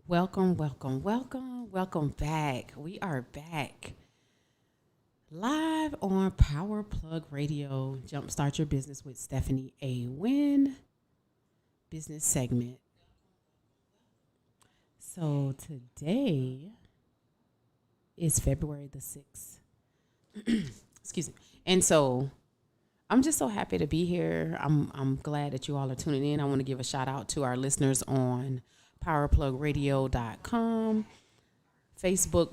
Welcome back. We are back live on Power Plug Radio, Jumpstart Your Business with Stephanie A. Wynn business segment. So today is February the 6th. Excuse me. And so I'm just so happy to be here. I'm glad that you all are tuning in. I want to give a shout out to our listeners on powerplugradio.com. Facebook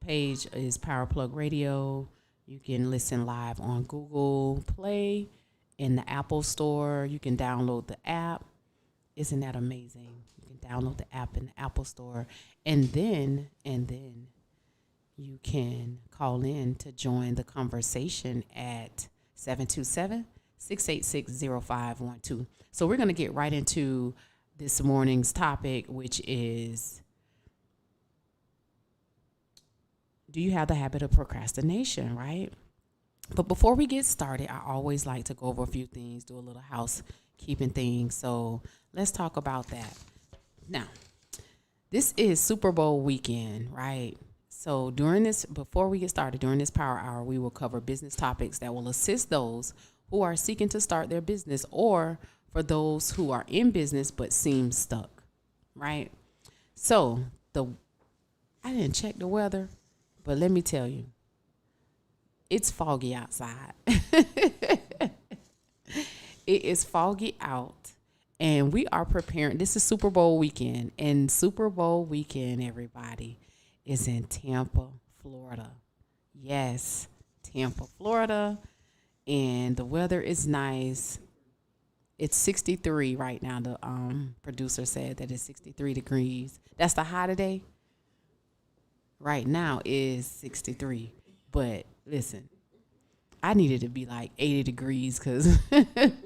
page is Powerplug Radio. You can listen live on Google Play, in the Apple Store. You can download the app. Isn't that amazing? You can download the app in the Apple Store, and then you can call in to join the conversation at 727-686-0512. So we're going to get right into this morning's topic, which is, do you have the habit of procrastination, right? But before we get started, I always like to go over a few things, do a little housekeeping thing. So let's talk about that. Now, this is Super Bowl weekend, right? So before we get started, during this power hour, we will cover business topics that will assist those who are seeking to start their business, or for those who are in business but seem stuck, right? So I didn't check the weather, but let me tell you, it's foggy outside. It is foggy out, and we are preparing. This is Super Bowl weekend, and Super Bowl weekend, everybody, is in Tampa, Florida. Yes, Tampa, Florida, and the weather is nice. It's 63 right now. The producer said that it's 63 degrees. That's the high today. Right now is 63. But listen, I needed to be like 80 degrees because I'm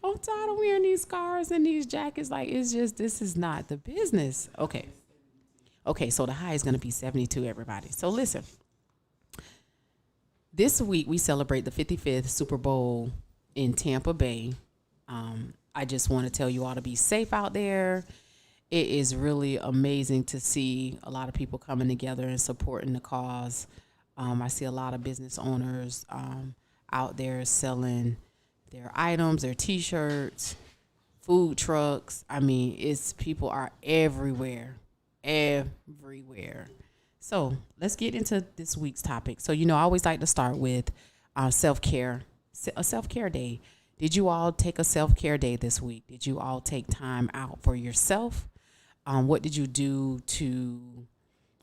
tired of wearing these scarves and these jackets. Like, it's just, this is not the business. Okay. Okay, so the high is going to be 72, everybody. So listen, this week we celebrate the 55th Super Bowl in Tampa Bay. I just want to tell you all to be safe out there. It is really amazing to see a lot of people coming together and supporting the cause. I see a lot of business owners out there selling their items, their T-shirts, food trucks. I mean, it's people are everywhere. So let's get into this week's topic. So, I always like to start with self-care, a self-care day. Did you all take a self-care day this week? Did you all take time out for yourself? What did you do to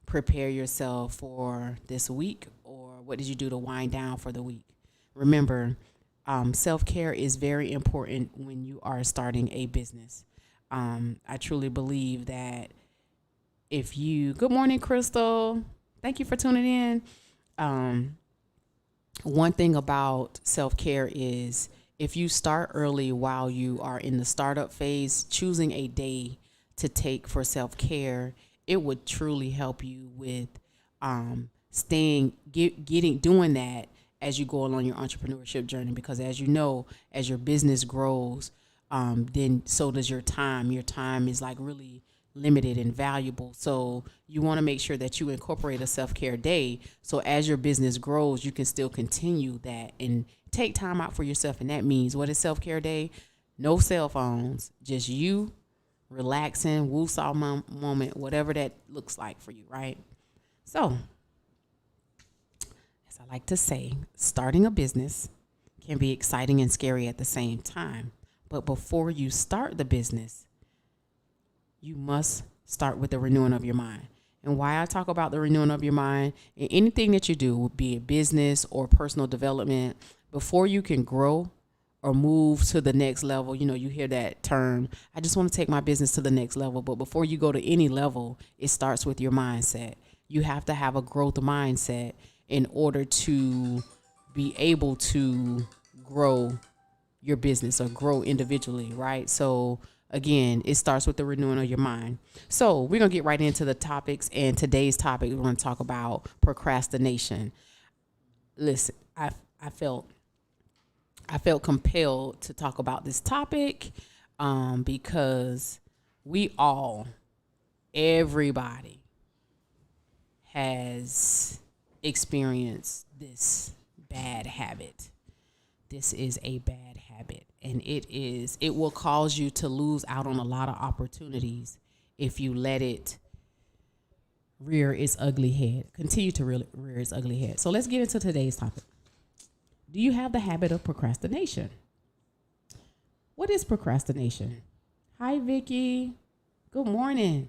prepare yourself for this week, or what did you do to wind down for the week? Remember, self-care is very important when you are starting a business. I truly believe that good morning, Crystal. Thank you for tuning in. One thing about self-care is, if you start early while you are in the startup phase, choosing a day to take for self-care, it would truly help you with doing that as you go along your entrepreneurship journey. Because as you know, as your business grows, then so does your time. Your time is like really limited and valuable. So you want to make sure that you incorporate a self-care day. So as your business grows, you can still continue that and take time out for yourself. And that means, what is self-care day? No cell phones, just you relaxing, woo-saw moment, whatever that looks like for you, right? So, as I like to say, starting a business can be exciting and scary at the same time. But before you start the business, you must start with the renewing of your mind. And why I talk about the renewing of your mind, in anything that you do, be it business or personal development, before you can grow or move to the next level, you hear that term, I just want to take my business to the next level. But before you go to any level, it starts with your mindset. You have to have a growth mindset in order to be able to grow your business or grow individually, right? So again, it starts with the renewing of your mind. So we're going to get right into the topics. And today's topic, we're going to talk about procrastination. Listen, I felt compelled to talk about this topic because Everybody has experienced this bad habit. This is a bad habit, and it will cause you to lose out on a lot of opportunities if you let it rear its ugly head. Continue to rear its ugly head. So let's get into today's topic. Do you have the habit of procrastination? What is procrastination? Hi, Vicky. Good morning.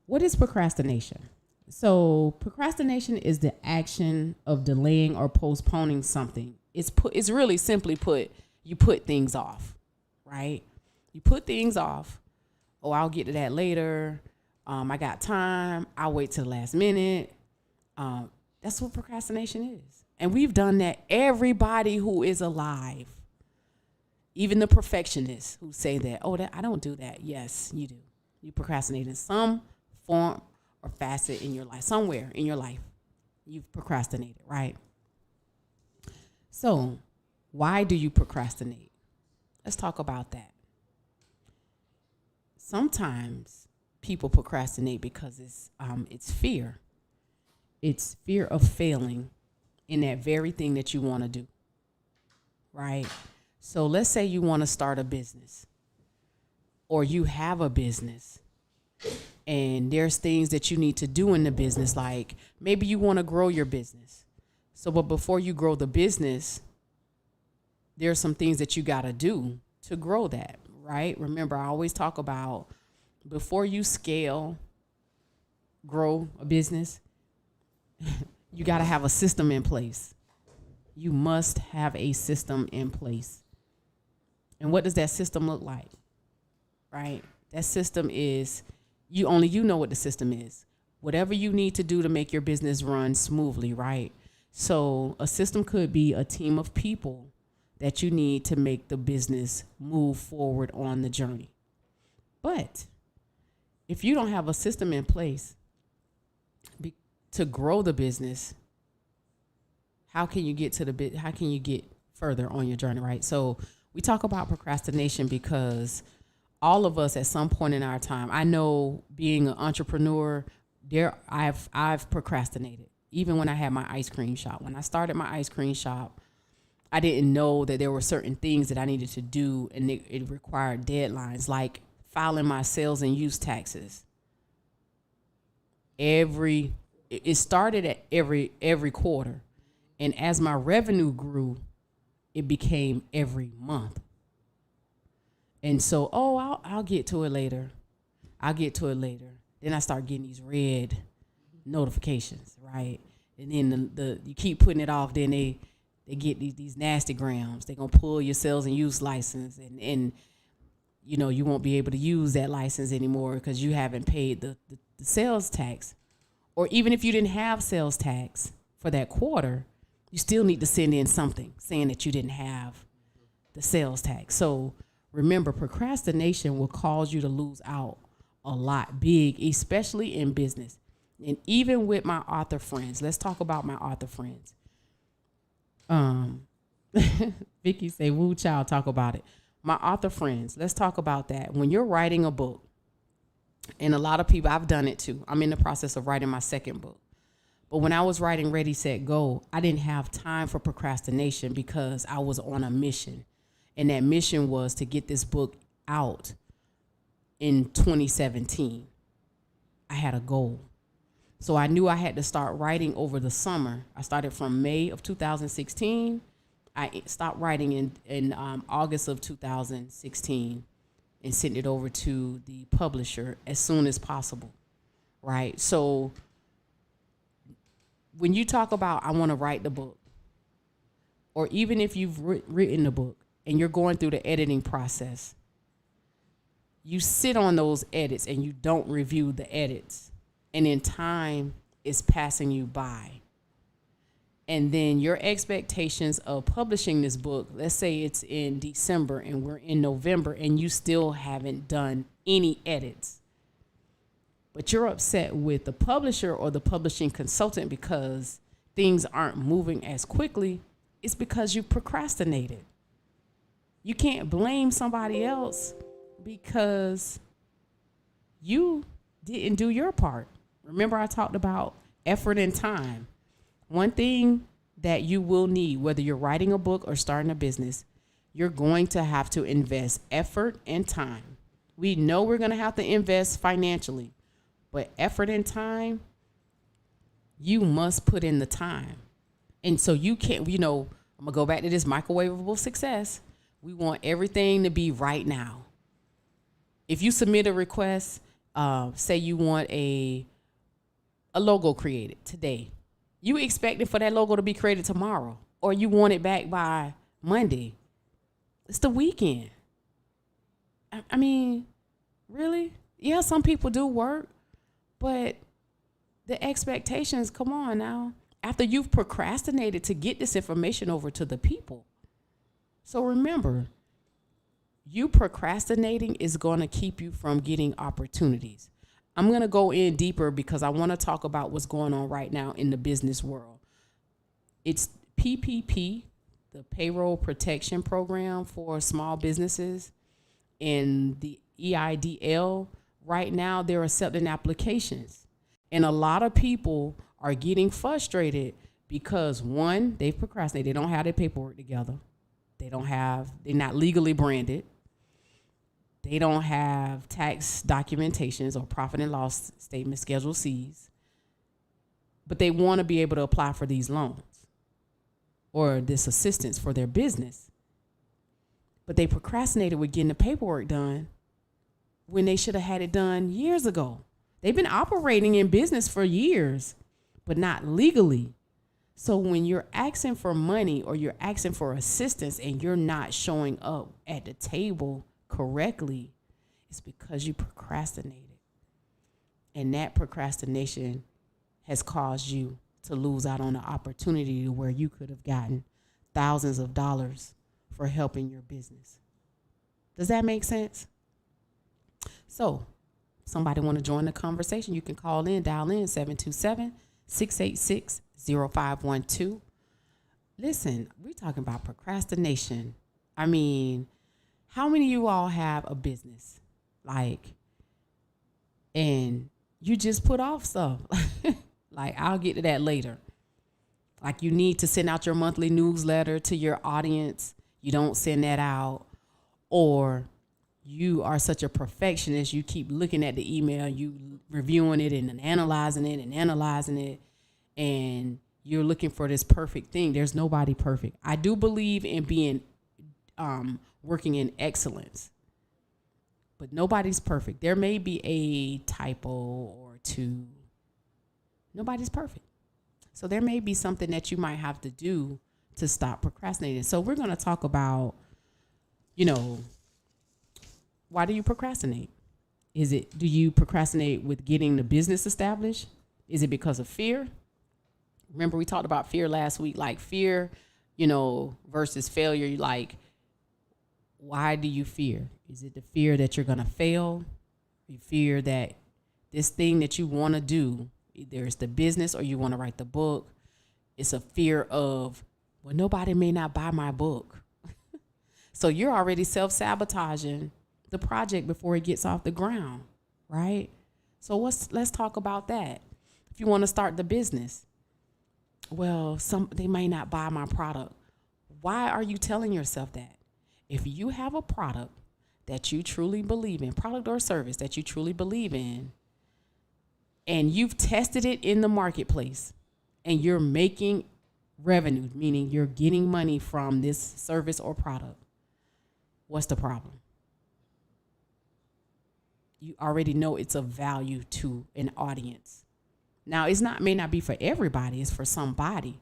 What is procrastination? So procrastination is the action of delaying or postponing something. It's really simply put, you put things off, right? You put things off. Oh, I'll get to that later. I got time. I'll wait till the last minute. That's what procrastination is. And we've done that. Everybody who is alive, even the perfectionists who say that, I don't do that. Yes, you do. You procrastinate in some form or facet in your life, somewhere in your life. You've procrastinated, right? So why do you procrastinate? Let's talk about that. Sometimes people procrastinate because it's fear. It's fear of failing in that very thing that you want to do, right? So let's say you want to start a business, or you have a business, and there's things that you need to do in the business, like maybe you want to grow your business. So, but before you grow the business, there's some things that you got to do to grow that, right? Remember, I always talk about before you grow a business, you got to have a system in place. You must have a system in place. And what does that system look like, right? That system is, you know what the system is. Whatever you need to do to make your business run smoothly, right? So a system could be a team of people that you need to make the business move forward on the journey. But if you don't have a system in place to grow the business, how can you get further on your journey, right? So we talk about procrastination because all of us at some point in our time, I know being an entrepreneur, I've procrastinated. Even when I had my ice cream shop. When I started my ice cream shop, I didn't know that there were certain things that I needed to do, and it required deadlines, like filing my sales and use taxes. It started at every quarter, and as my revenue grew, it became every month. And so, I'll get to it later. Then I start getting these red notifications, right? And then you keep putting it off. Then they get these nasty grams. They're gonna pull your sales and use license, and you won't be able to use that license anymore because you haven't paid the sales tax. Or even if you didn't have sales tax for that quarter, you still need to send in something saying that you didn't have the sales tax. So remember, procrastination will cause you to lose out a lot big, especially in business. And even with my author friends, let's talk about my author friends. Vicky say, woo child, talk about it. My author friends, let's talk about that. When you're writing a book, and a lot of people, I've done it too. I'm in the process of writing my second book. But when I was writing Ready, Set, Go, I didn't have time for procrastination because I was on a mission. And that mission was to get this book out in 2017. I had a goal. So I knew I had to start writing over the summer. I started from May of 2016. I stopped writing in August of 2016 and sent it over to the publisher as soon as possible, right? So when you talk about, I want to write the book, or even if you've written the book and you're going through the editing process, you sit on those edits and you don't review the edits. And then time is passing you by. And then your expectations of publishing this book, let's say it's in December and we're in November and you still haven't done any edits. But you're upset with the publisher or the publishing consultant because things aren't moving as quickly. It's because you procrastinated. You can't blame somebody else because you didn't do your part. Remember, I talked about effort and time. One thing that you will need, whether you're writing a book or starting a business, you're going to have to invest effort and time. We know we're going to have to invest financially, but effort and time, you must put in the time. And so you can't, I'm going to go back to this microwavable success. We want everything to be right now. If you submit a request, say you want a logo created today, you expect it for that logo to be created tomorrow, or you want it back by Monday. It's the weekend. I mean, really? Yeah, some people do work, but the expectations, come on now. After you've procrastinated to get this information over to the people. So remember, you procrastinating is going to keep you from getting opportunities. I'm going to go in deeper because I want to talk about what's going on right now in the business world. It's PPP, the Payroll Protection Program for small businesses, and the EIDL. Right now, they're accepting applications. And a lot of people are getting frustrated because, one, they've procrastinated. They don't have their paperwork together. They're not legally branded. They don't have tax documentations or profit and loss statement, Schedule C's. But they want to be able to apply for these loans or this assistance for their business. But they procrastinated with getting the paperwork done when they should have had it done years ago. They've been operating in business for years, but not legally. So when you're asking for money or you're asking for assistance and you're not showing up at the table correctly, it's because you procrastinated. And that procrastination has caused you to lose out on an opportunity where you could have gotten thousands of dollars for helping your business. Does that make sense? So, somebody want to join the conversation, you can call in, dial in 727-686-0512. Listen, we're talking about procrastination. I mean, how many of you all have a business? And you just put off stuff. I'll get to that later. Like, you need to send out your monthly newsletter to your audience. You don't send that out. Or you are such a perfectionist, you keep looking at the email, you reviewing it and analyzing it, and you're looking for this perfect thing. There's nobody perfect. I do believe in being working in excellence, but nobody's perfect. There may be a typo or two. Nobody's perfect. So there may be something that you might have to do to stop procrastinating. So we're going to talk about, why do you procrastinate? Do you procrastinate with getting the business established? Is it because of fear? Remember, we talked about fear last week, like fear, versus failure. Why do you fear? Is it the fear that you're going to fail? You fear that this thing that you want to do, either it's the business or you want to write the book. It's a fear of, well, nobody may not buy my book. So you're already self-sabotaging the project before it gets off the ground, right? So let's talk about that. If you want to start the business, well, they may not buy my product. Why are you telling yourself that? If you have a product that you truly believe in, product or service that you truly believe in, and you've tested it in the marketplace and you're making revenue, meaning you're getting money from this service or product, what's the problem? You already know it's of value to an audience. Now, may not be for everybody, it's for somebody.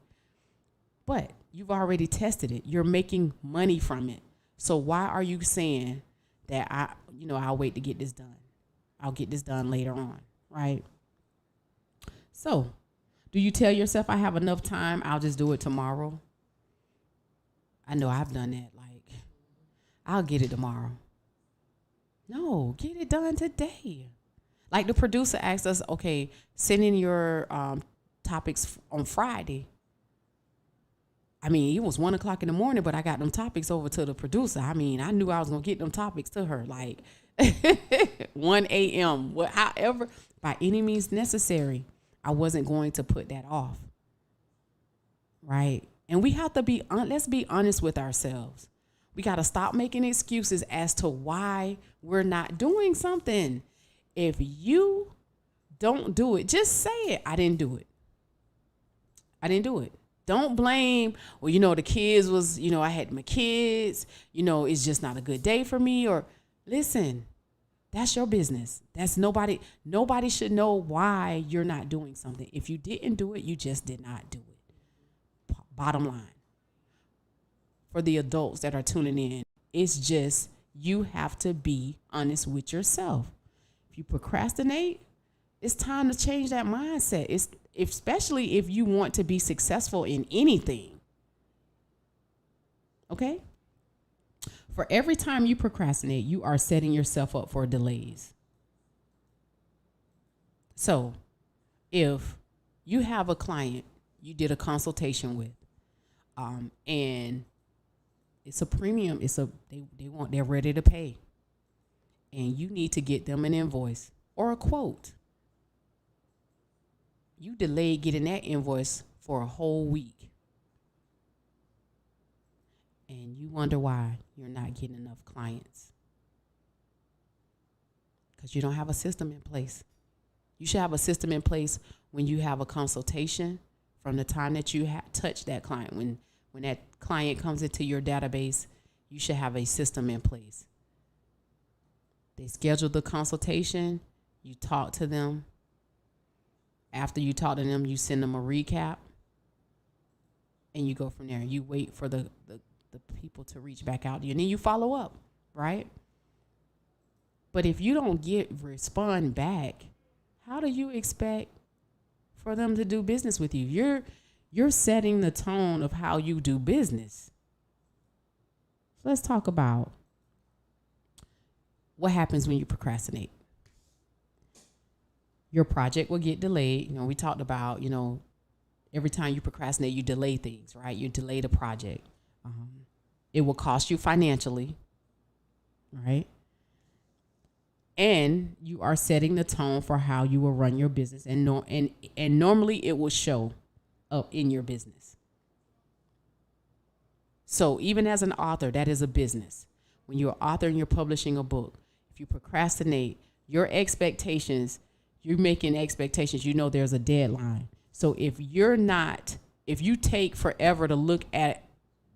But you've already tested it. You're making money from it. So why are you saying that I'll wait to get this done? I'll get this done later on, right? So, do you tell yourself, I have enough time, I'll just do it tomorrow? I know I've done that. I'll get it tomorrow. No, get it done today. Like the producer asked us, okay, send in your topics on Friday. I mean, it was 1:00 in the morning, but I got them topics over to the producer. I mean, I knew I was going to get them topics to her. 1 a.m. However, by any means necessary, I wasn't going to put that off. Right? And we have to let's be honest with ourselves. We got to stop making excuses as to why we're not doing something. If you don't do it, just say it. I didn't do it. I didn't do it. Don't blame, well, the kids was, I had my kids, it's just not a good day for me. Or listen, that's your business. That's nobody should know why you're not doing something. If you didn't do it, you just did not do it. Bottom line. For the adults that are tuning in, it's just you have to be honest with yourself. If you procrastinate, it's time to change that mindset. Especially if you want to be successful in anything. Okay? For every time you procrastinate, you are setting yourself up for delays. So, if you have a client you did a consultation with, and it's a premium, they're ready to pay, and you need to get them an invoice or a quote. You delayed getting that invoice for a whole week, and you wonder why you're not getting enough clients. Because you don't have a system in place. You should have a system in place when you have a consultation, from the time that you touch that client. When that client comes into your database, you should have a system in place. They schedule the consultation, you talk to them. After you talk to them, you send them a recap, and you go from there. You wait for the people to reach back out to you, and then you follow up, right? But if you don't respond back, how do you expect for them to do business with you? You're setting the tone of how you do business. So let's talk about what happens when you procrastinate. Your project will get delayed. We talked about, every time you procrastinate, you delay things, right? You delay the project. It will cost you financially, right? And you are setting the tone for how you will run your business. And normally it will show up in your business. So even as an author, that is a business. When you're an author and you're publishing a book, if you procrastinate, your expectations, you're making expectations, there's a deadline. So if you take forever to look at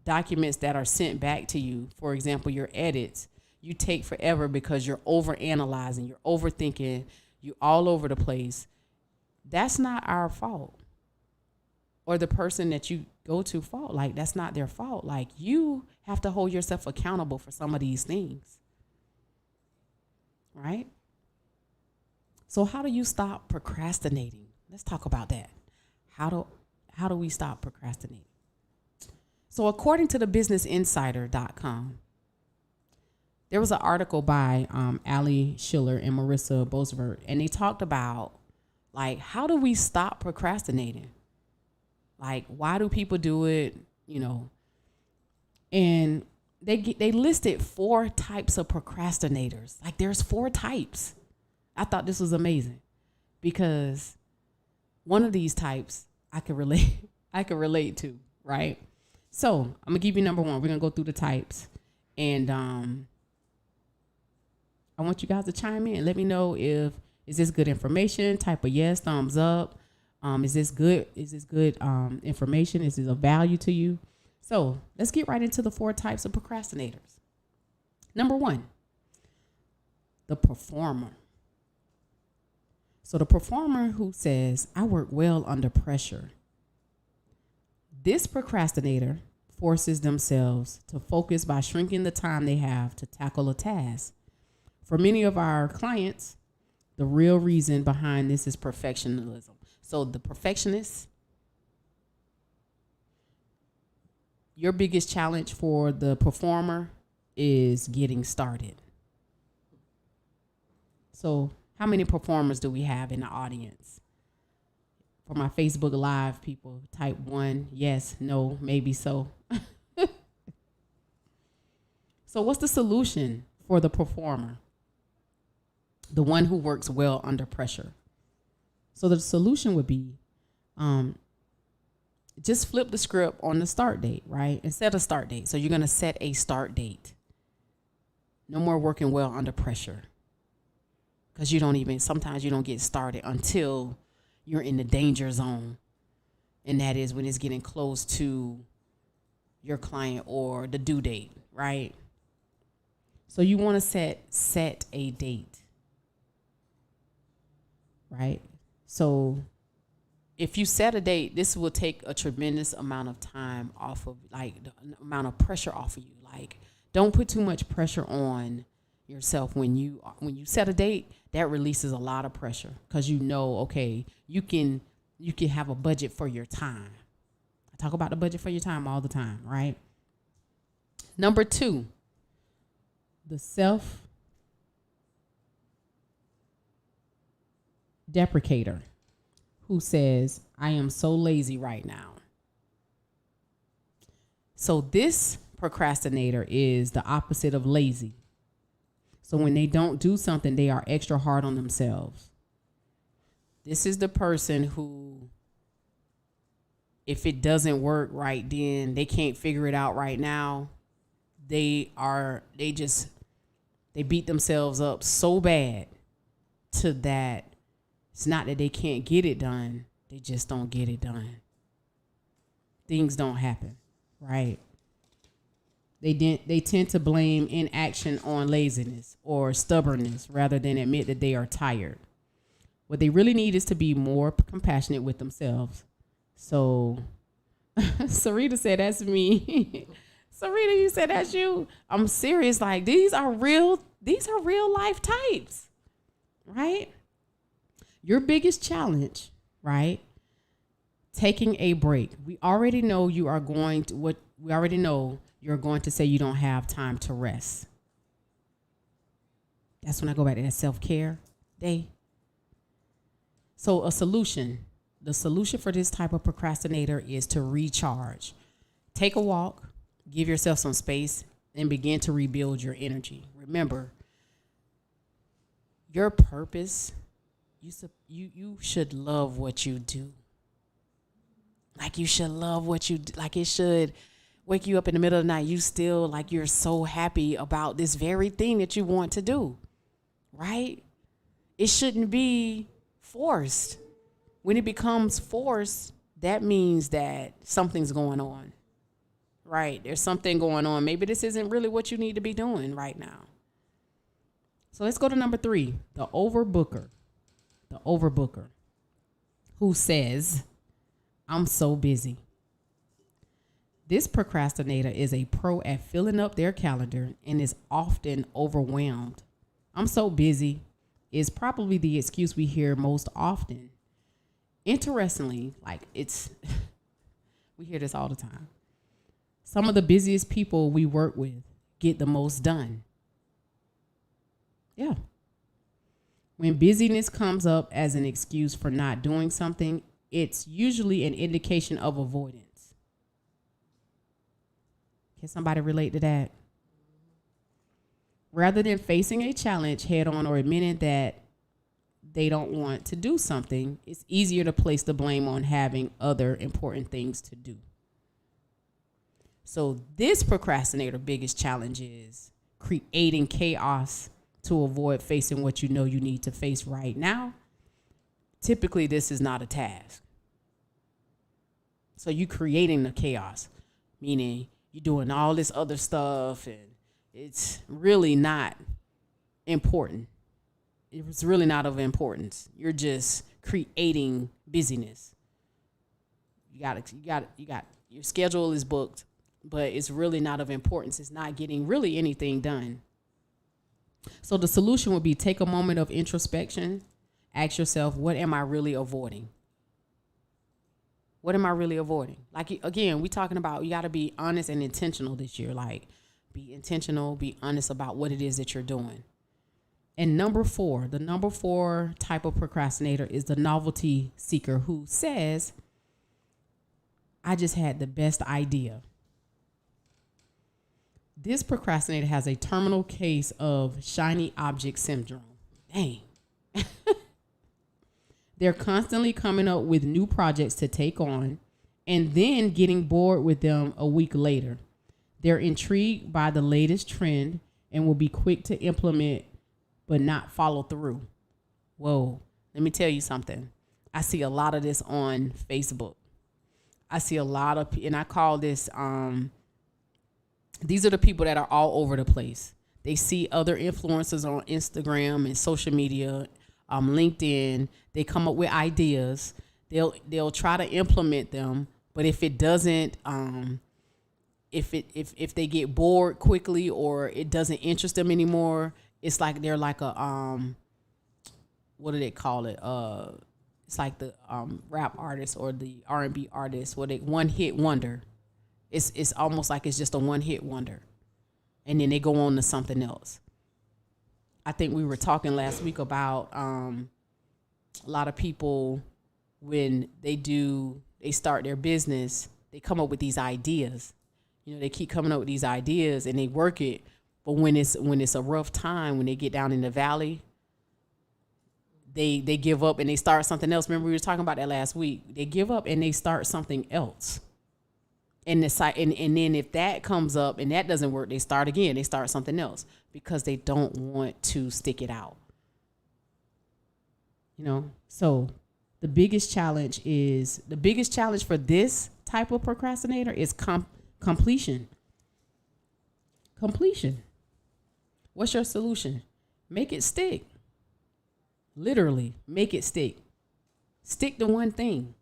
documents that are sent back to you, for example, your edits, you take forever because you're overanalyzing, you're overthinking, you're all over the place. That's not our fault. Or the person that you go to fault. Like, that's not their fault. Like, you have to hold yourself accountable for some of these things. Right? So how do you stop procrastinating? Let's talk about that. How do we stop procrastinating? So according to the businessinsider.com, there was an article by Ali Schiller and Marissa Bosworth, and they talked about, like, how do we stop procrastinating? Like, why do people do it? And they listed 4 types of procrastinators. Like, there's 4 types. I thought this was amazing because one of these types I could relate to, right? So I'm gonna give you number 1. We're gonna go through the types, and I want you guys to chime in. Let me know is this good information? Type a yes, thumbs up. Is this good? Is this good information? Is this of value to you? So let's get right into the 4 types of procrastinators. Number 1, the performer. So the performer who says, I work well under pressure. This procrastinator forces themselves to focus by shrinking the time they have to tackle a task. For many of our clients, the real reason behind this is perfectionism. So the perfectionist, your biggest challenge for the performer is getting started. So how many performers do we have in the audience? For my Facebook Live people, type 1, yes, no, maybe so. So what's the solution for the performer? the one who works well under pressure. So the solution would be just flip the script on the start date, right? And set a start date. So you're going to set a start date. No more working well under pressure. Because sometimes you don't get started until you're in the danger zone. And that is when it's getting close to your client or the due date, right? So you want to set a date, right? So if you set a date, this will take a tremendous amount of time off of, like, the amount of pressure off of you. Like, don't put too much pressure on yourself when you set a date. That releases a lot of pressure because okay, you can have a budget for your time. I talk about the budget for your time all the time, right? Number 2, the self-deprecator who says, I am so lazy right now. So this procrastinator is the opposite of lazy. So when they don't do something, they are extra hard on themselves. This is the person who, if it doesn't work right then, they can't figure it out right now. They beat themselves up so bad to that it's not that they can't get it done. They just don't get it done. Things don't happen, right? They tend to blame inaction on laziness or stubbornness rather than admit that they are tired. What they really need is to be more compassionate with themselves. So Sarita said, that's me. Sarita, you said that's you. I'm serious. Like, these are real life types, right? Your biggest challenge, right? Taking a break. We already know you're going to say you don't have time to rest. That's when I go back to that self-care day. So the solution for this type of procrastinator is to recharge. Take a walk, give yourself some space, and begin to rebuild your energy. Remember, your purpose, you should love what you do. Like, you should love what you do. Like, it should wake you up in the middle of the night. You still, like, you're so happy about this very thing that you want to do, right? It shouldn't be forced. When it becomes forced, that means that something's going on, right? There's something going on. Maybe this isn't really what you need to be doing right now. So let's go to number 3, the overbooker. The overbooker who says, I'm so busy. This procrastinator is a pro at filling up their calendar and is often overwhelmed. I'm so busy is probably the excuse we hear most often. Interestingly, we hear this all the time. Some of the busiest people we work with get the most done. Yeah. When busyness comes up as an excuse for not doing something, it's usually an indication of avoidance. Can somebody relate to that? Rather than facing a challenge head on or admitting that they don't want to do something, it's easier to place the blame on having other important things to do. So this procrastinator biggest challenge is creating chaos to avoid facing what you know you need to face right now. Typically, this is not a task. So you creating the chaos, meaning you're doing all this other stuff and it's really not important. It's really not of importance. You're just creating busyness. You got your schedule is booked, but it's really not of importance. It's not getting really anything done. So the solution would be take a moment of introspection. Ask yourself, what am I really avoiding? What am I really avoiding? Like, again, we're talking about you got to be honest and intentional this year. Like, be intentional, be honest about what it is that you're doing. And the number 4 type of procrastinator is the novelty seeker who says, I just had the best idea. This procrastinator has a terminal case of shiny object syndrome. Dang. They're constantly coming up with new projects to take on and then getting bored with them a week later. They're intrigued by the latest trend and will be quick to implement but not follow through. Whoa, let me tell you something. I see a lot of this on Facebook. I see a lot of, and I call this, these are the people that are all over the place. They see other influencers on Instagram and social media, LinkedIn. They come up with ideas. They'll try to implement them, but if it doesn't, if they get bored quickly or it doesn't interest them anymore, it's like they're like a what do they call it? It's like the rap artist or the R&B artist, where they one hit wonder. It's almost like it's just a one hit wonder, and then they go on to something else. I think we were talking last week about a lot of people when they start their business, they come up with these ideas. You know, they keep coming up with these ideas and they work it, but when it's a rough time, when they get down in the valley, they give up and they start something else. Remember we were talking about that last week. They give up and they start something else. And then if that comes up and that doesn't work, they start again. They start something else because they don't want to stick it out. You know, so the biggest challenge for this type of procrastinator is completion. Completion. What's your solution? Make it stick. Literally, make it stick. Stick to one thing.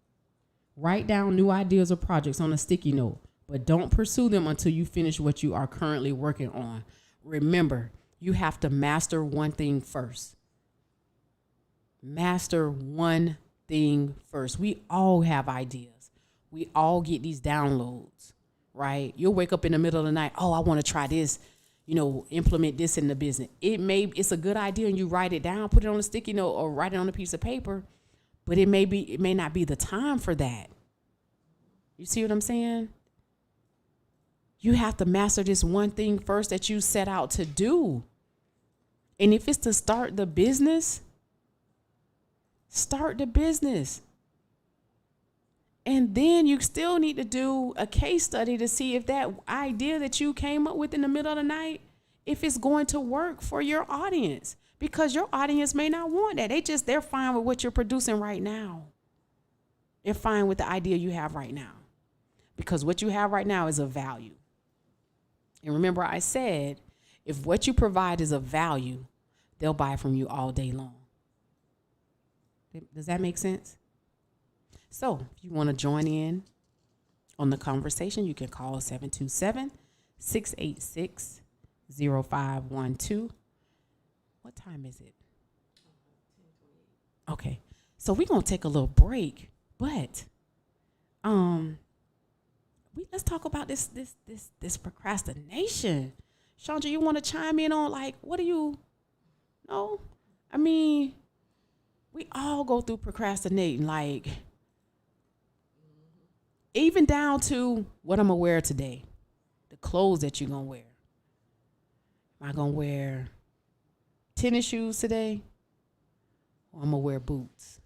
Write down new ideas or projects on a sticky note, but don't pursue them until you finish what you are currently working on. Remember, you have to master one thing first. Master one thing first. We all have ideas. We all get these downloads, right? You'll wake up in the middle of the night, oh, I want to try this, implement this in the business. It's a good idea and you write it down, put it on a sticky note or write it on a piece of paper, but it may not be the time for that. You see what I'm saying? You have to master this one thing first that you set out to do. And if it's to start the business, start the business. And then you still need to do a case study to see if that idea that you came up with in the middle of the night, if it's going to work for your audience. Because your audience may not want that. They're fine with what you're producing right now. They're fine with the idea you have right now. Because what you have right now is of value. And remember I said, if what you provide is of value, they'll buy from you all day long. Does that make sense? So if you want to join in on the conversation, you can call 727-686-0512. What time is it? Okay. So we're going to take a little break, but let's talk about this procrastination. Chandra, you want to chime in on what do you know? I mean, we all go through procrastinating, even down to what I'm going to wear today, the clothes that you're going to wear. Am I going to wear tennis shoes today, or I'm going to wear boots?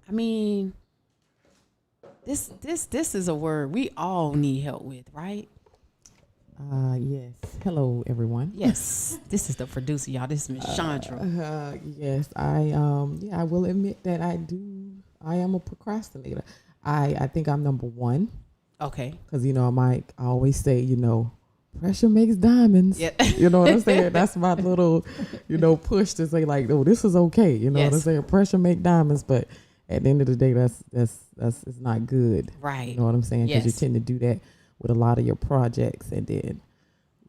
I mean, this is a word we all need help with, right? Yes. Hello, everyone. Yes. This is the producer, y'all. This is Miss Chandra. Yes, I will admit that I am a procrastinator. I think I'm number one. Okay. Because, I always say, pressure makes diamonds. Yeah. You know what I'm saying? That's my little, push to say oh, this is okay. You know what I'm saying? Pressure make diamonds, but at the end of the day, that's it's not good. Right. You know what I'm saying? Because Yes. you tend to do that with a lot of your projects, and then,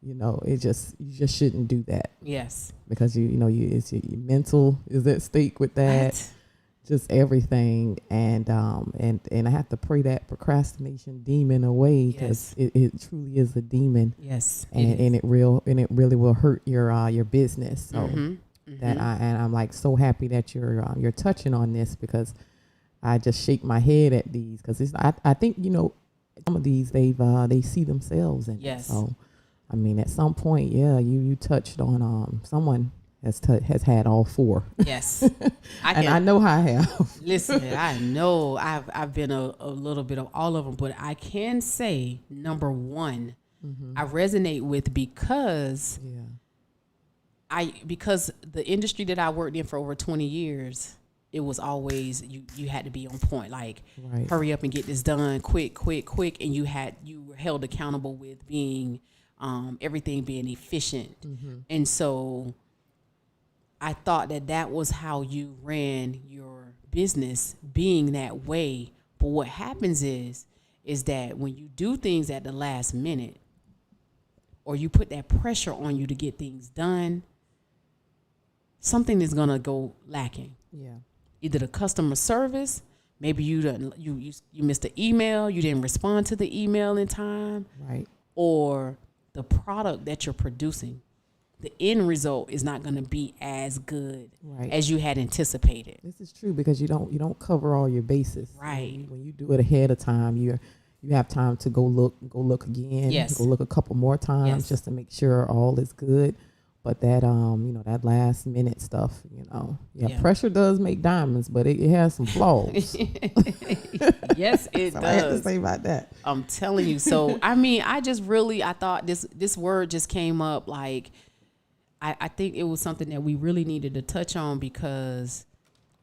you just shouldn't do that. Yes. Because it's your mental is at stake with that. What? Just everything, and I have to pray that procrastination demon away, because it truly is a demon. Yes. And it really will hurt your business. So I'm so happy that you're touching on this, because I just shake my head at these, because I think some of these they see themselves in. Yes. So I mean, at some point, you touched on someone has had all four. Yes. I know how I have. Listen, I know I've been a little bit of all of them, but I can say number one, I resonate with because because the industry that I worked in for over 20 years, it was always you had to be on point, like hurry up and get this done quick, and you were held accountable with being everything being efficient. And so I thought that was how you ran your business, being that way. But what happens is that when you do things at the last minute, or you put that pressure on you to get things done, something is gonna go lacking. Yeah. Either the customer service, maybe you missed the email, you didn't respond to the email in time, Right. or the product that you're producing, the end result is not going to be as good as you had anticipated. This is true because you don't cover all your bases. Right. When you do it ahead of time, you have time to go look again. Yes. Go look a couple more times just to make sure all is good. But that that last minute stuff, pressure does make diamonds, but it has some flaws. Yes, it so does. I have to say about that. I'm telling you. So I thought this word just came up like. I think it was something that we really needed to touch on because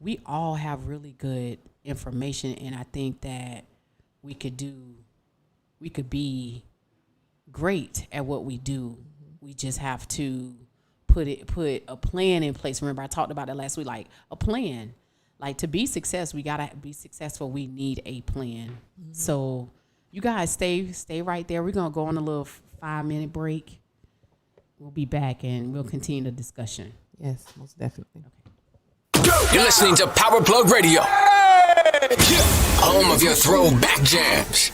we all have really good information, and I think that we could be great at what we do. We just have to put a plan in place. Remember, I talked about it last week, like a plan. Like to be we gotta be successful. We need a plan. So you guys stay right there. We're gonna go on a little 5-minute break. We'll be back and we'll continue the discussion. Yes, most definitely. Okay. You're listening to Power Plug Radio, home of your throwback jams.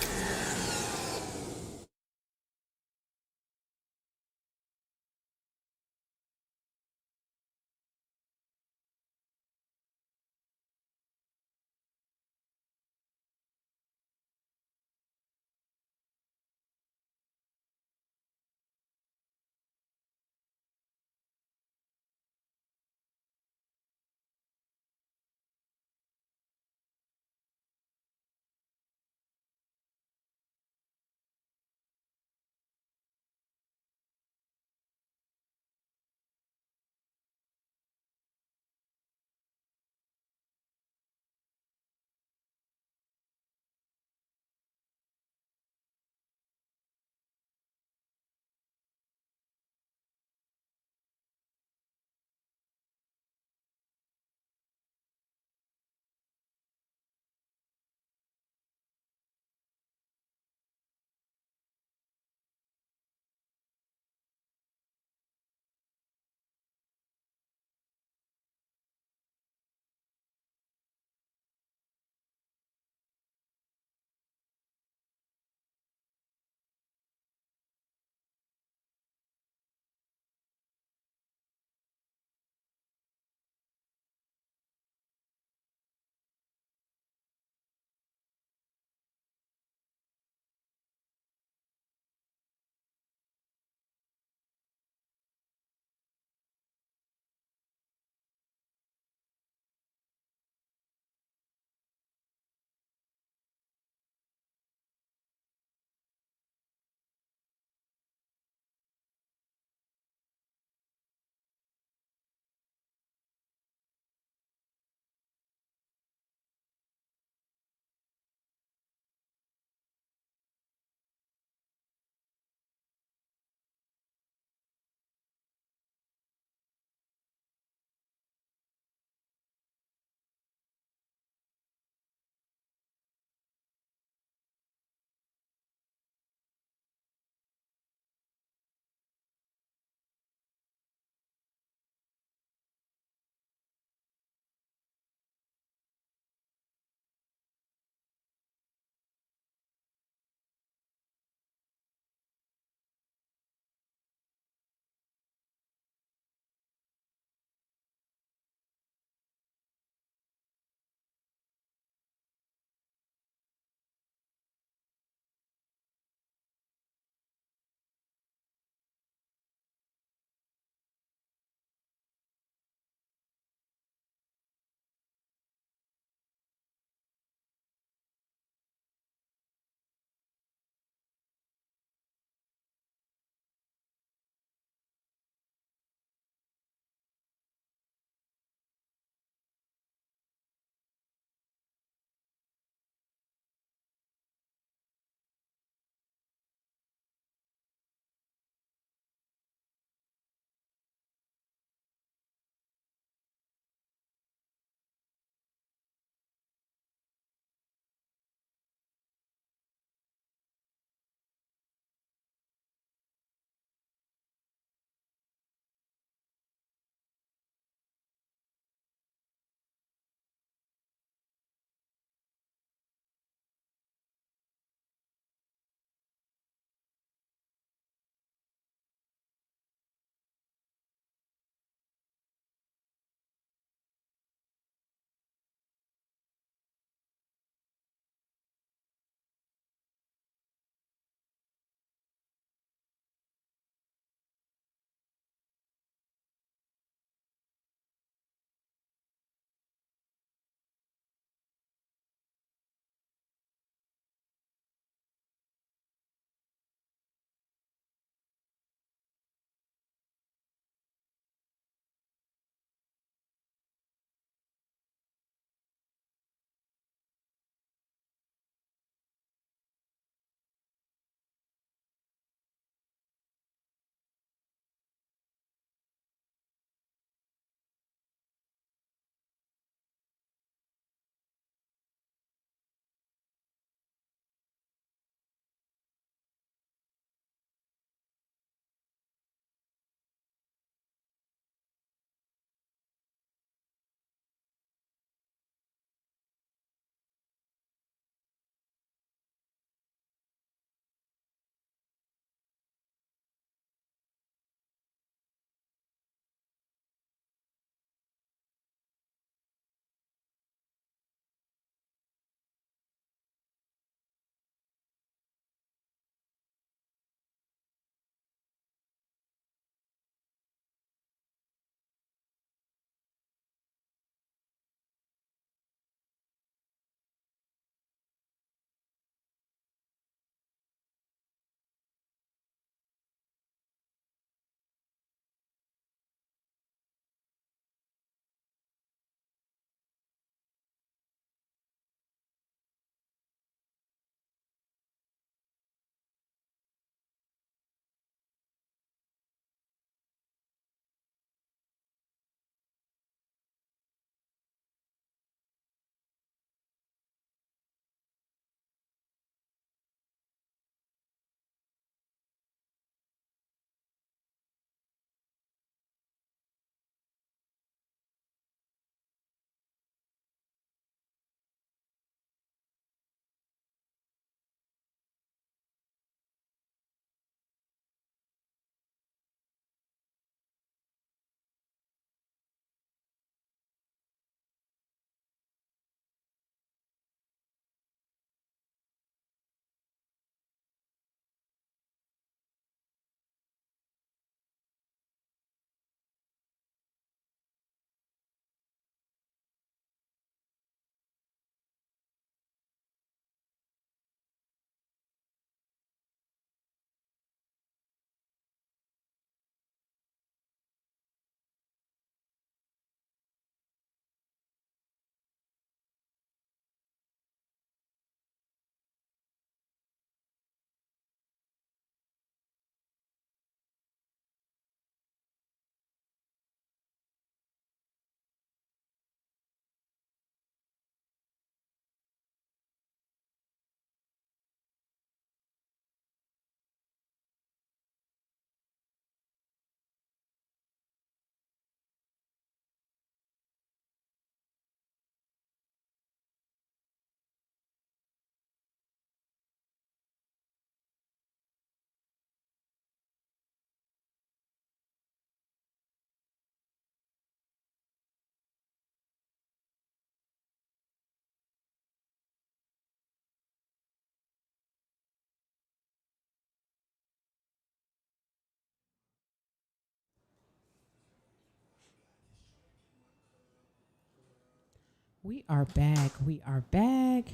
We are back. We are back.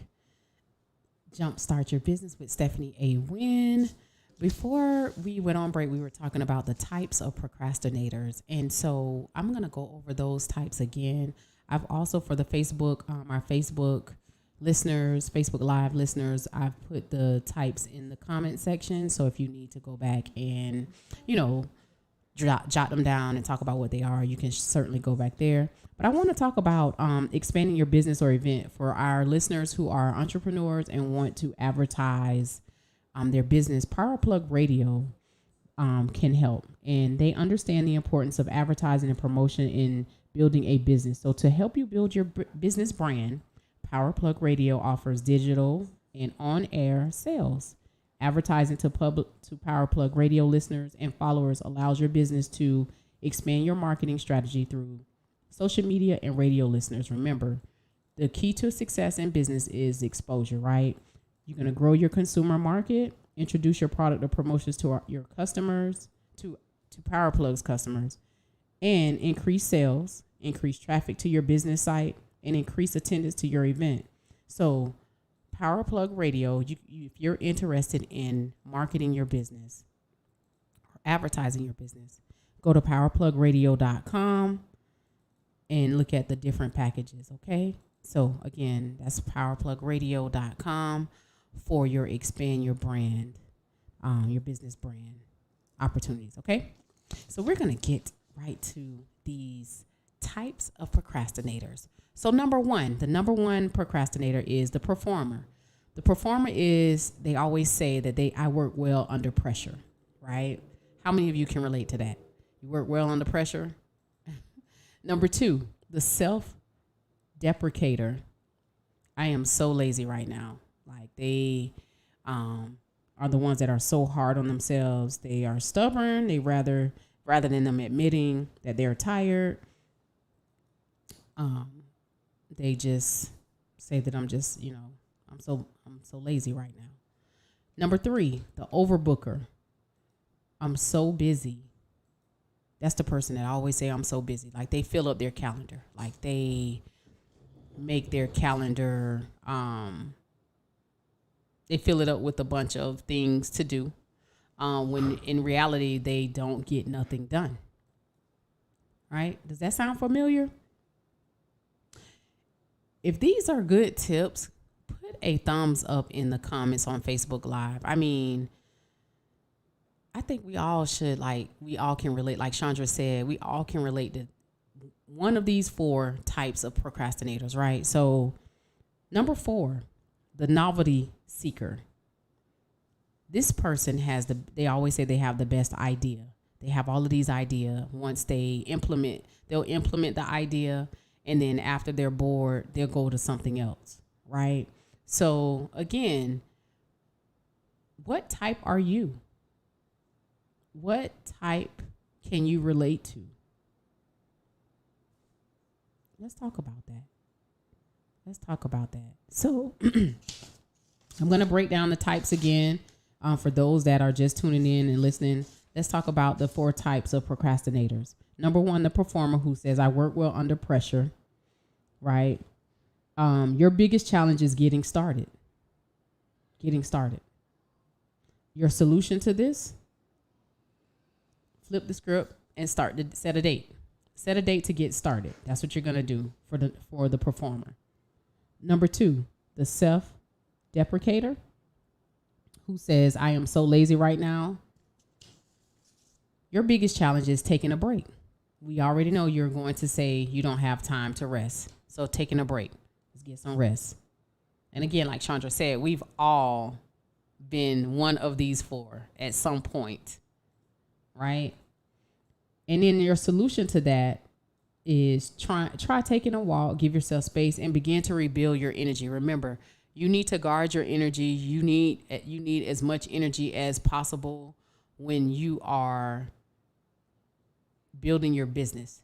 Jumpstart Your Business with Stephanie A. Wynn. Before we went on break, we were talking about the types of procrastinators. And so I'm going to go over those types again. I've also, for the Facebook, our Facebook listeners, Facebook Live listeners, I've put the types in the comment section. So if you need to go back and, jot them down and talk about what they are, you can certainly go back there. But I want to talk about expanding your business or event for our listeners who are entrepreneurs and want to advertise their business. Power Plug Radio can help, and they understand the importance of advertising and promotion in building a business. So to help you build your business brand, Power Plug Radio offers digital and on-air sales. Advertising to Power Plug Radio listeners and followers allows your business to expand your marketing strategy through social media and radio listeners. Remember, the key to success in business is exposure, right? You're going to grow your consumer market, introduce your product or promotions to your customers, to Power Plug's customers, and increase sales, increase traffic to your business site, and increase attendance to your event. So Power Plug Radio, if you're interested in marketing your business or advertising your business, go to powerplugradio.com and look at the different packages, okay? So again, that's powerplugradio.com for your expand your brand, your business brand opportunities, okay? So we're going to get right to these types of procrastinators. So the number one procrastinator is the performer. The performer is, they always say that I work well under pressure, right? How many of you can relate to that? You work well under pressure? Number two, the self-deprecator. I am so lazy right now. Like they are the ones that are so hard on themselves. They are stubborn. They rather than them admitting that they're tired, they just say that I'm so lazy right now. Number three, the overbooker. I'm so busy. That's the person that always say I'm so busy. Like they fill up their calendar. Like they make their calendar, they fill it up with a bunch of things to do. When in reality, they don't get nothing done. Right? Does that sound familiar? If these are good tips, put a thumbs up in the comments on Facebook Live. I mean, I think we all can relate. Like Chandra said, we all can relate to one of these four types of procrastinators, right? So number 4, the novelty seeker. This person they always say they have the best idea. They have all of these ideas. Once they'll implement the idea. And then after they're bored, they'll go to something else, right? So again, what type are you? What type can you relate to? Let's talk about that. So I'm going to break down the types again for those that are just tuning in and listening. Let's talk about the 4 types of procrastinators. Number 1, the performer, who says, I work well under pressure, right? Your biggest challenge is getting started. Your solution to this, flip the script and set a date. Set a date to get started. That's what you're going to do for the performer. Number 2, the self-deprecator, who says, I am so lazy right now. Your biggest challenge is taking a break. We already know you're going to say you don't have time to rest. So taking a break. Let's get some rest. And again, like Chandra said, we've all been one of these 4 at some point, right? And then your solution to that is try taking a walk, give yourself space, and begin to rebuild your energy. Remember, you need to guard your energy. You need as much energy as possible when you are building your business.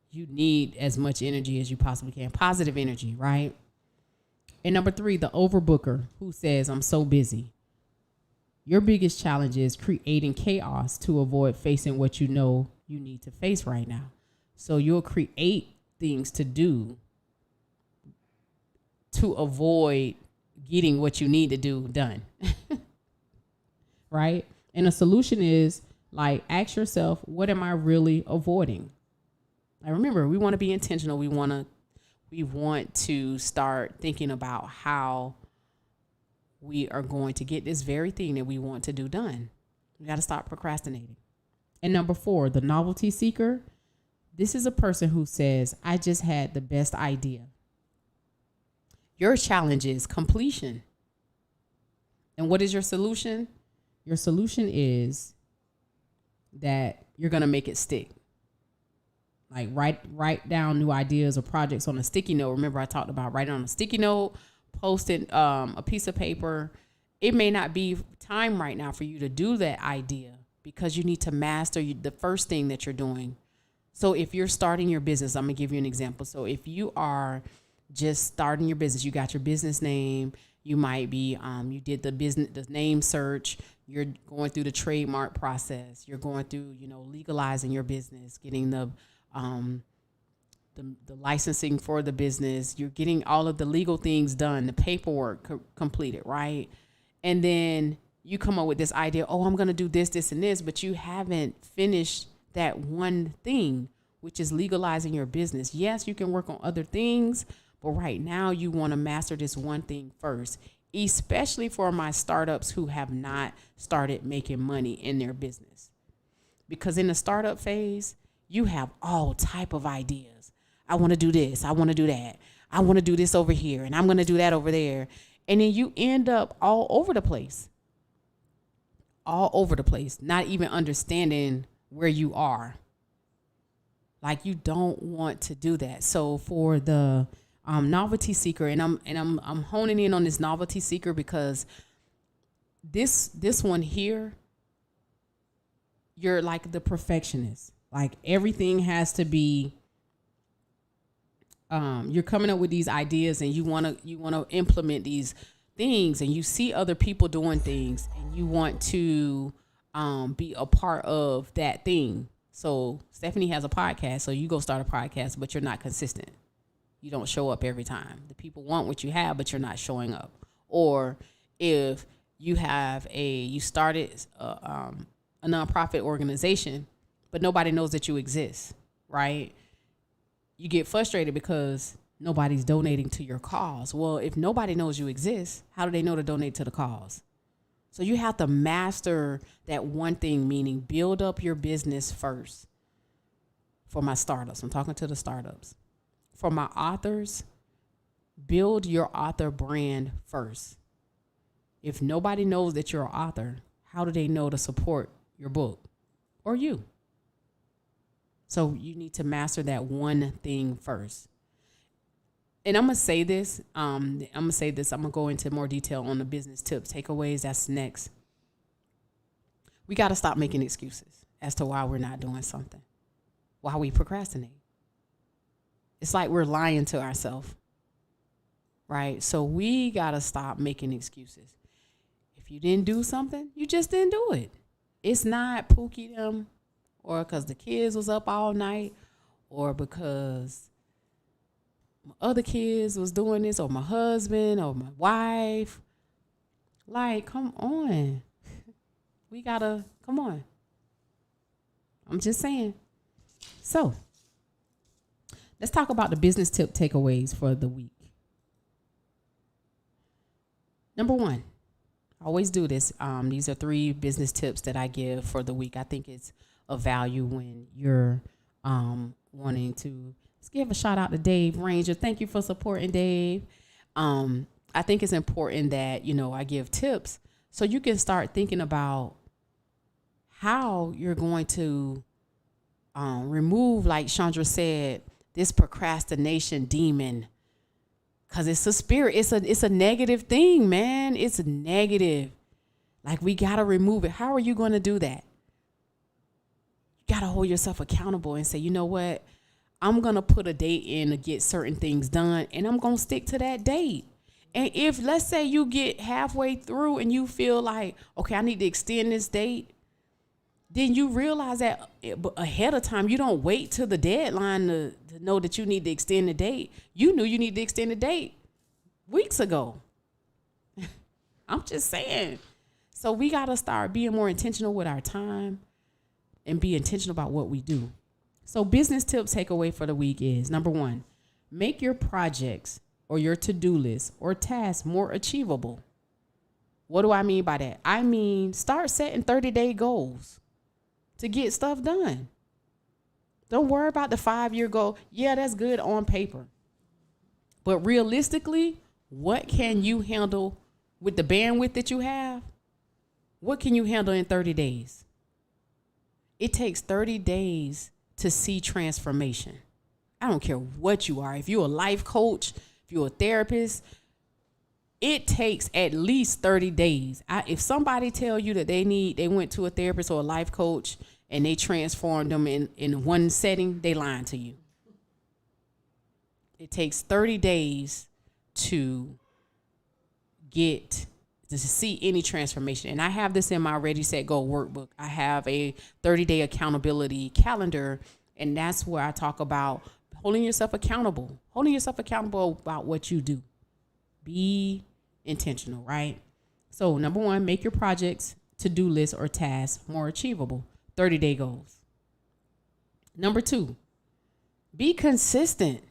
You need as much energy as you possibly can. Positive energy, right? And number 3, the overbooker, who says, I'm so busy. Your biggest challenge is creating chaos to avoid facing what you know you need to face right now. So you'll create things to do to avoid getting what you need to do done. Right? And a solution is like, ask yourself, what am I really avoiding? I remember, we want to be intentional. We want to start thinking about how we are going to get this very thing that we want to do done. We got to stop procrastinating. And number 4, the novelty seeker. This is a person who says, I just had the best idea. Your challenge is completion. And what is your solution? Your solution is that you're going to make it stick. Like write down new ideas or projects on a sticky note. Remember, I talked about writing on a sticky note, posting a piece of paper. It may not be time right now for you to do that idea because you need to master the first thing that you're doing. So if you're starting your business, I'm going to give you an example. So if you are just starting your business, you got your business name, you might be, you did the name search, you're going through the trademark process, you're going through, legalizing your business, getting the licensing for the business, you're getting all of the legal things done, the paperwork completed, right? And then you come up with this idea, I'm going to do this, this, and this, but you haven't finished that one thing, which is legalizing your business. Yes, you can work on other things, but right now you want to master this one thing first, especially for my startups who have not started making money in their business. Because in the startup phase, you have all type of ideas. I want to do this. I want to do that. I want to do this over here, and I'm going to do that over there. And then you end up all over the place, not even understanding where you are. Like, you don't want to do that. So for the novelty seeker, and I'm honing in on this novelty seeker because this one here, you're like the perfectionist. Like, everything has to be, you're coming up with these ideas and you want to implement these things, and you see other people doing things and you want to be a part of that thing. So Stephanie has a podcast, so you go start a podcast, but you're not consistent. You don't show up every time. The people want what you have, but you're not showing up. Or if you started a nonprofit organization, but nobody knows that you exist, right? You get frustrated because nobody's donating to your cause. Well, if nobody knows you exist, how do they know to donate to the cause? So you have to master that one thing, meaning build up your business first. For my startups, I'm talking to the startups. For my authors, build your author brand first. If nobody knows that you're an author, how do they know to support your book or you? So you need to master that one thing first. And I'm going to say this. I'm going to go into more detail on the business tips, takeaways. That's next. We got to stop making excuses as to why we're not doing something, why we procrastinate. It's like we're lying to ourselves, right? So we got to stop making excuses. If you didn't do something, you just didn't do it. It's not Pookie them, or because the kids was up all night, or because my other kids was doing this, or my husband, or my wife. Like, come on. Come on. I'm just saying. So, let's talk about the business tip takeaways for the week. Number 1, I always do this. These are 3 business tips that I give for the week. I think it's of value when you're wanting to. Let's give a shout out to Dave Ranger. Thank you for supporting Dave. I think it's important that, I give tips so you can start thinking about how you're going to remove, like Chandra said, this procrastination demon. Because it's a spirit. It's a negative thing, man. It's a negative. Like, we got to remove it. How are you going to do that? You got to hold yourself accountable and say, you know what? I'm going to put a date in to get certain things done, and I'm going to stick to that date. And if, let's say, you get halfway through and you feel like, okay, I need to extend this date, then you realize that ahead of time. You don't wait till the deadline to know that you need to extend the date. You knew you need to extend the date weeks ago. I'm just saying. So we got to start being more intentional with our time and be intentional about what we do. So business tips takeaway for the week is, number 1, make your projects or your to-do list or tasks more achievable. What do I mean by that? I mean, start setting 30-day goals to get stuff done. Don't worry about the 5-year goal. Yeah, that's good on paper. But realistically, what can you handle with the bandwidth that you have? What can you handle in 30 days? It takes 30 days to see transformation. I don't care what you are. If you're a life coach, if you're a therapist, it takes at least 30 days. If somebody tell you that they went to a therapist or a life coach and they transformed them in one setting, they lying to you. It takes 30 days to see any transformation. And I have this in my Ready, Set, Go workbook. I have a 30-day accountability calendar, and that's where I talk about holding yourself accountable about what you do. Be intentional, right? So number 1, make your projects, to-do list, or tasks more achievable. 30-day goals. Number 2, be consistent.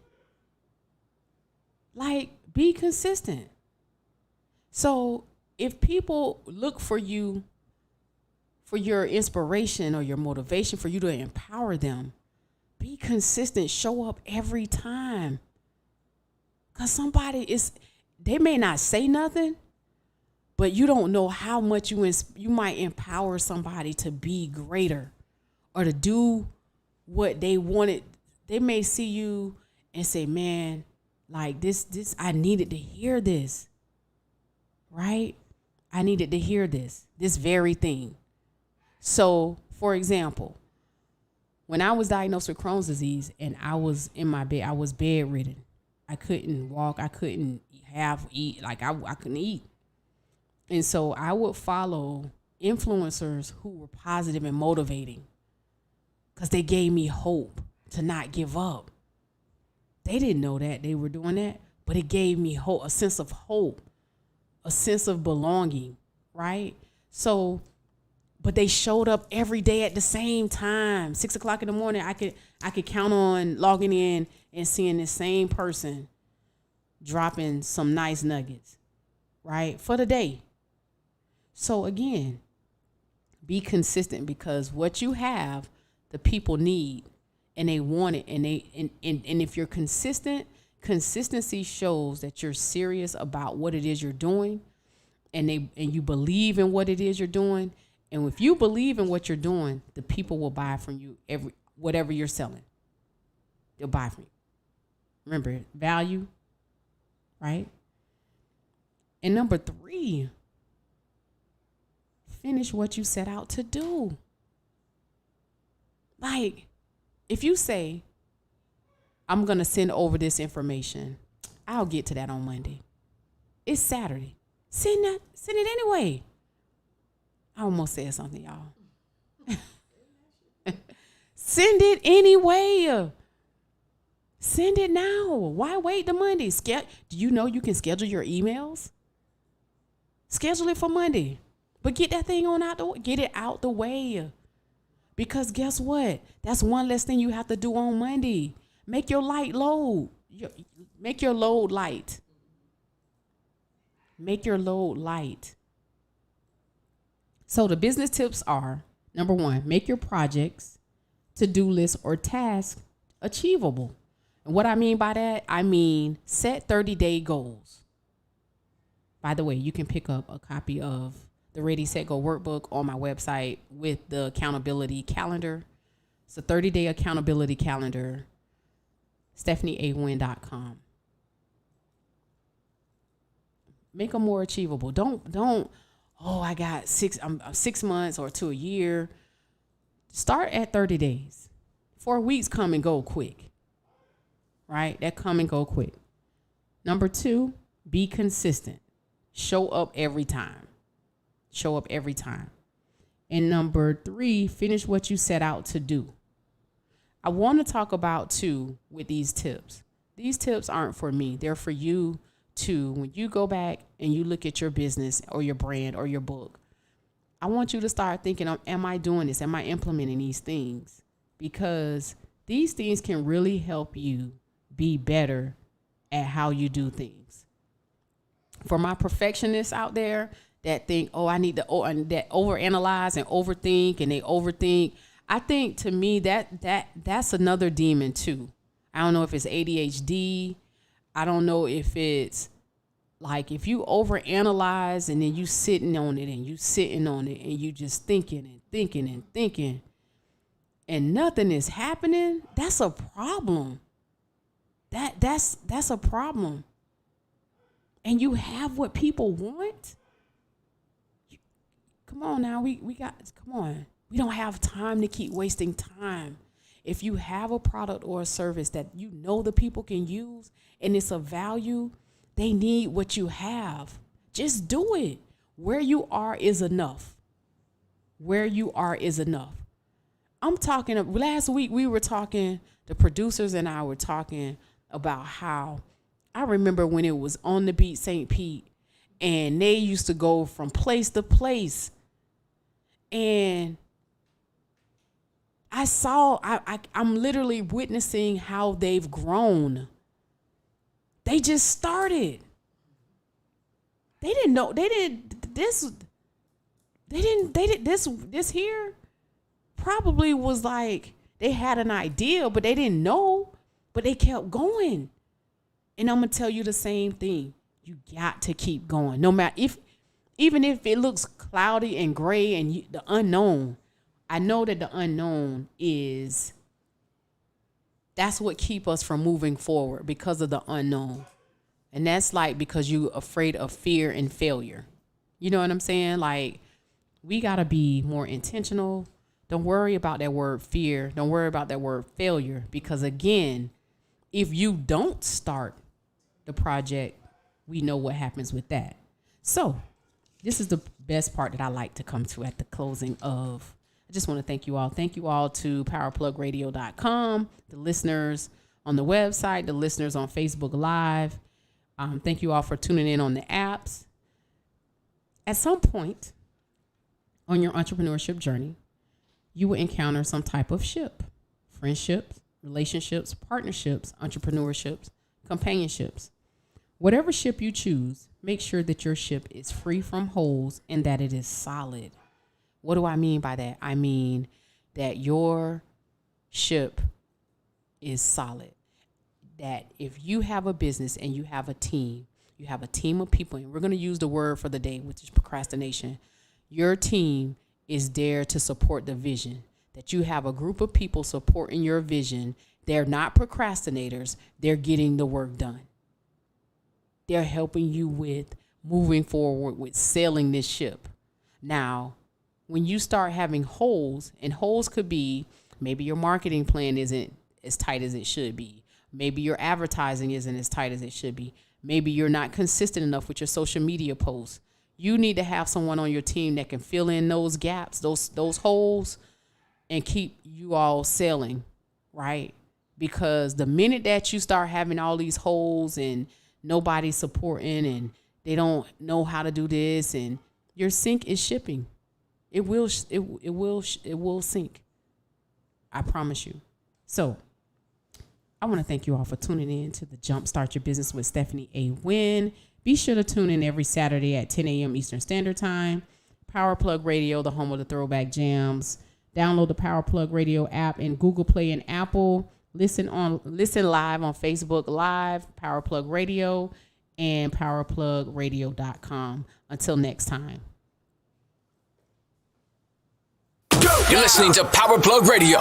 Be consistent. So if people look for you for your inspiration or your motivation, for you to empower them, be consistent. Show up every time. Because they may not say nothing, but you don't know how much you might empower somebody to be greater or to do what they wanted. They may see you and say, man, like this, I needed to hear this, right? I needed to hear this very thing. So, for example, when I was diagnosed with Crohn's disease and I was in my bed, I was bedridden. I couldn't walk. I couldn't eat. Like I couldn't eat. And so I would follow influencers who were positive and motivating because they gave me hope to not give up. They didn't know that they were doing that, but it gave me hope, a sense of hope, a sense of belonging, right? So, but they showed up every day at the same time. 6 o'clock in the morning, I could count on logging in and seeing the same person dropping some nice nuggets, right, for the day. So again, be consistent, because what you have, the people need and they want it. And if you're consistent, consistency shows that you're serious about what it is you're doing, and you believe in what it is you're doing. And if you believe in what you're doing, the people will buy from you whatever you're selling. They'll buy from you. Remember, value, right? And number 3, finish what you set out to do. Like, if you say, I'm going to send over this information, I'll get to that on Monday. It's Saturday. Send it anyway. I almost said something, y'all. Send it anyway. Send it now. Why wait the Monday? Do you know you can schedule your emails? Schedule it for Monday. But get that thing get it out the way. Because guess what? That's one less thing you have to do on Monday. Make your light load. Make your load light. Make your load light. So the business tips are, number 1, make your projects, to-do list, or tasks achievable. And what I mean by that, I mean set 30-day goals. By the way, you can pick up a copy of the Ready, Set, Go workbook on my website with the accountability calendar. It's a 30-day accountability calendar, StephanieAWynn.com. Make them more achievable. Don't. I got 6 months or to a year. Start at 30 days. 4 weeks come and go quick, right? That come and go quick. Number 2, be consistent. Show up every time. Show up every time. And number 3, finish what you set out to do. I want to talk about too with these tips. These tips aren't for me. They're for you to, when you go back and you look at your business or your brand or your book, I want you to start thinking, am I doing this? Am I implementing these things? Because these things can really help you be better at how you do things. For my perfectionists out there that think, I need to that overanalyze and overthink, and they overthink. I think, to me, that's another demon too. I don't know if it's ADHD. I don't know if it's like, if you overanalyze and then you sitting on it and you just thinking and thinking and thinking and nothing is happening, that's a problem. That's a problem. And you have what people want. Come on now, come on. We don't have time to keep wasting time. If you have a product or a service that you know the people can use and it's of value, they need what you have. Just do it. Where you are is enough. Where you are is enough. I'm talking, last week we were talking, the producers and I were talking about how, I remember when it was On the Beat St. Pete, and they used to go from place to place. And I'm literally witnessing how they've grown. They just started. They didn't know, this here probably was like, they had an idea, but they didn't know, but they kept going. And I'm going to tell you the same thing. You got to keep going. No matter even if it looks cloudy and gray and the unknown, I know that the unknown that's what keep us from moving forward, because of the unknown. And that's like, because you're afraid of fear and failure. You know what I'm saying? Like, we got to be more intentional. Don't worry about that word fear. Don't worry about that word failure. Because again, if you don't start the project, we know what happens with that. So this is the best part that I like to come to at the closing of. I just want to thank you all. Thank you all to powerplugradio.com, the listeners on the website, the listeners on Facebook Live. Thank you all for tuning in on the apps. At some point on your entrepreneurship journey, you will encounter some type of ship: friendships, relationships, partnerships, entrepreneurships, companionships. Whatever ship you choose, make sure that your ship is free from holes and that it is solid. What do I mean by that? I mean that your ship is solid. That if you have a business and you have a team of people, and we're going to use the word for the day, which is procrastination. Your team is there to support the vision. That you have a group of people supporting your vision. They're not procrastinators. They're getting the work done. They're helping you with moving forward with sailing this ship. Now, when you start having holes, and holes could be, maybe your marketing plan isn't as tight as it should be. Maybe your advertising isn't as tight as it should be. Maybe you're not consistent enough with your social media posts. You need to have someone on your team that can fill in those gaps, those holes, and keep you all sailing, right? Because the minute that you start having all these holes and nobody's supporting and they don't know how to do this, and your sink is shipping. It will sink. I promise you. So I want to thank you all for tuning in to the Jumpstart Your Business with Stephanie A. Wynn. Be sure to tune in every Saturday at 10 a.m. Eastern Standard Time. Power Plug Radio, the home of the throwback jams. Download the Power Plug Radio app in Google Play and Apple. Listen live on Facebook Live, Power Plug Radio, and powerplugradio.com. Until next time. You're listening to Power Plug Radio.